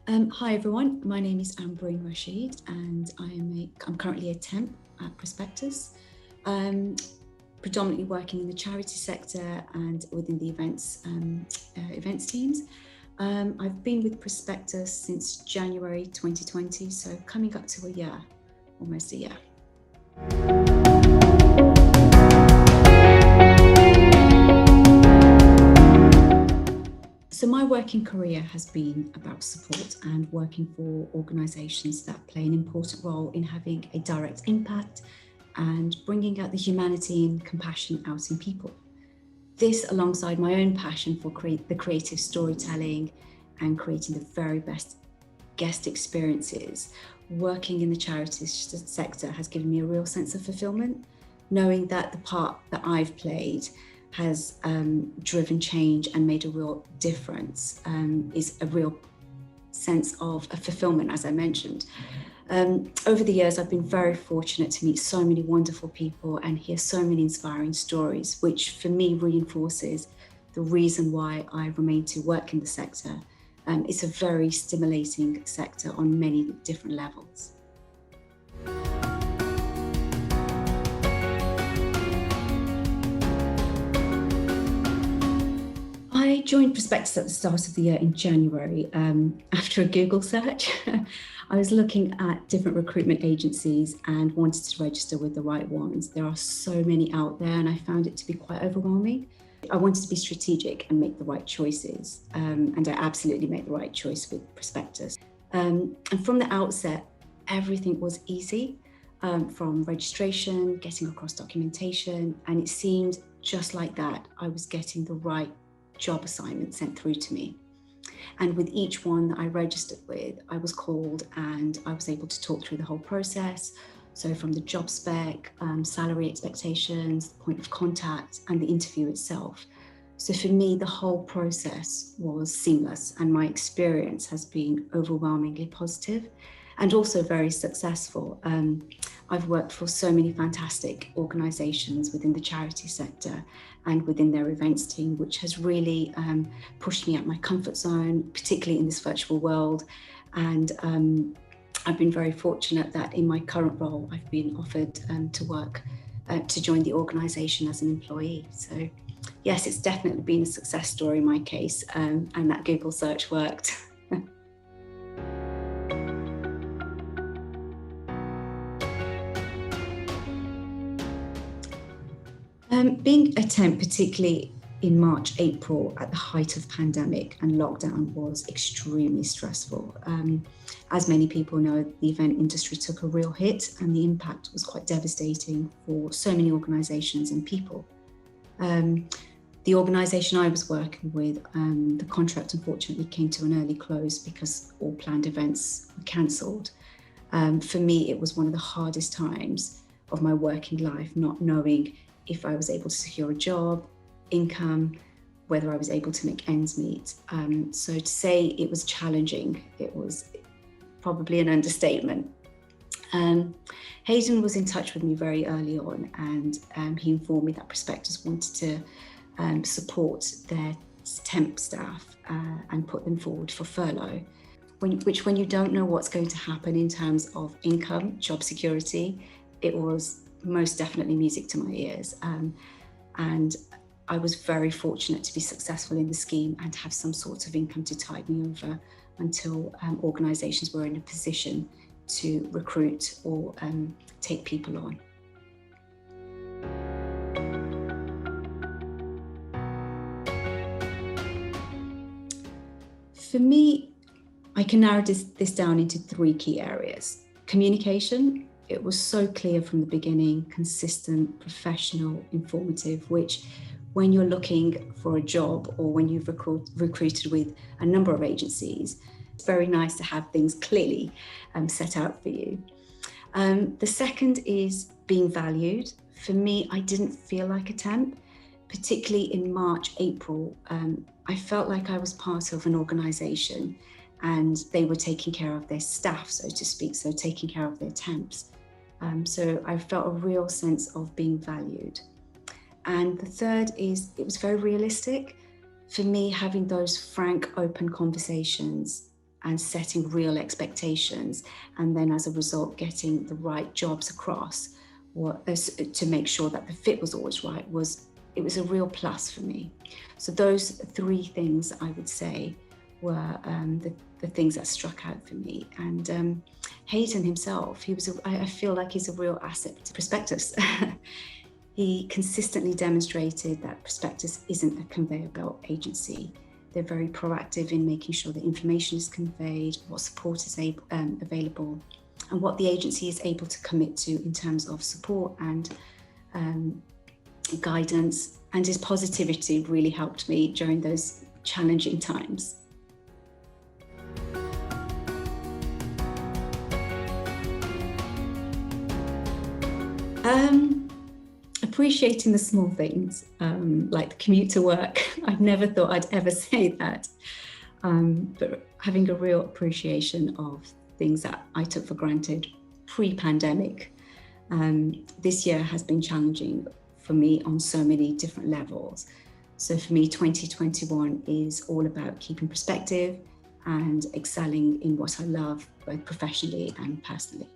Hi everyone, my name is Ambreen and I'm currently a temp at Prospectus, predominantly working in the charity sector and within the events teams. I've been with Prospectus since January 2020, so coming up to a year, almost a year. So my working career has been about support and working for organisations that play an important role in having a direct impact and bringing out the humanity and compassion out in people. This alongside my own passion for the creative storytelling and creating the very best guest experiences, working in the charities sector has given me a real sense of fulfilment, knowing that the part that I've played has driven change and made a real difference is a real sense of a fulfillment, as I mentioned. Over the years, I've been very fortunate to meet so many wonderful people and hear so many inspiring stories, which for me reinforces the reason why I remain to work in the sector. It's a very stimulating sector on many different levels. I joined Prospectus at the start of the year in January after a Google search. I was looking at different recruitment agencies and wanted to register with the right ones. There are so many out there and I found it to be quite overwhelming. I wanted to be strategic and make the right choices, and I absolutely made the right choice with Prospectus. And from the outset, everything was easy, from registration, getting across documentation, and it seemed just like that I was getting the right job assignment sent through to me. And with each one that I registered with, I was called and I was able to talk through the whole process. So from the job spec, salary expectations, the point of contact, and the interview itself. So for me, the whole process was seamless and my experience has been overwhelmingly positive and also very successful. I've worked for so many fantastic organisations within the charity sector and within their events team, which has really pushed me out my comfort zone, particularly in this virtual world. And I've been very fortunate that in my current role, I've been offered to work, to join the organisation as an employee. So yes, it's definitely been a success story in my case, and that Google search worked. Being a temp, particularly in March, April, at the height of pandemic and lockdown, was extremely stressful. As many people know, the event industry took a real hit and the impact was quite devastating for so many organisations and people. The organisation I was working with, the contract unfortunately came to an early close because all planned events were cancelled. For me, it was one of the hardest times of my working life, not knowing if I was able to secure a job, income, whether I was able to make ends meet. So to say it was challenging, it was probably an understatement. Hayden was in touch with me very early on and he informed me that Prospectus wanted to support their temp staff and put them forward for furlough, which when you don't know what's going to happen in terms of income, job security, it was most definitely music to my ears. And I was very fortunate to be successful in the scheme and have some sort of income to tide me over until organisations were in a position to recruit or take people on. For me, I can narrow this down into three key areas. Communication. It was so clear from the beginning, consistent, professional, informative, which when you're looking for a job or when you've recruited with a number of agencies, it's very nice to have things clearly set out for you. The second is being valued. For me, I didn't feel like a temp, particularly in March, April. I felt like I was part of an organisation and they were taking care of their staff, so to speak, so taking care of their temps. So I felt a real sense of being valued. And the third is it was very realistic. For me, having those frank, open conversations and setting real expectations, and then as a result getting the right jobs across, to make sure that the fit was always right, it was a real plus for me. So those three things I would say were the things that struck out for me. And Hayden himself, I feel like he's a real asset to Prospectus. He consistently demonstrated that Prospectus isn't a conveyor belt agency. They're very proactive in making sure the information is conveyed, what support is available, and what the agency is able to commit to in terms of support and guidance. And his positivity really helped me during those challenging times. Appreciating the small things, like the commute to work. I never thought I'd ever say that, but having a real appreciation of things that I took for granted pre-pandemic. This year has been challenging for me on so many different levels. So for me, 2021 is all about keeping perspective and excelling in what I love, both professionally and personally.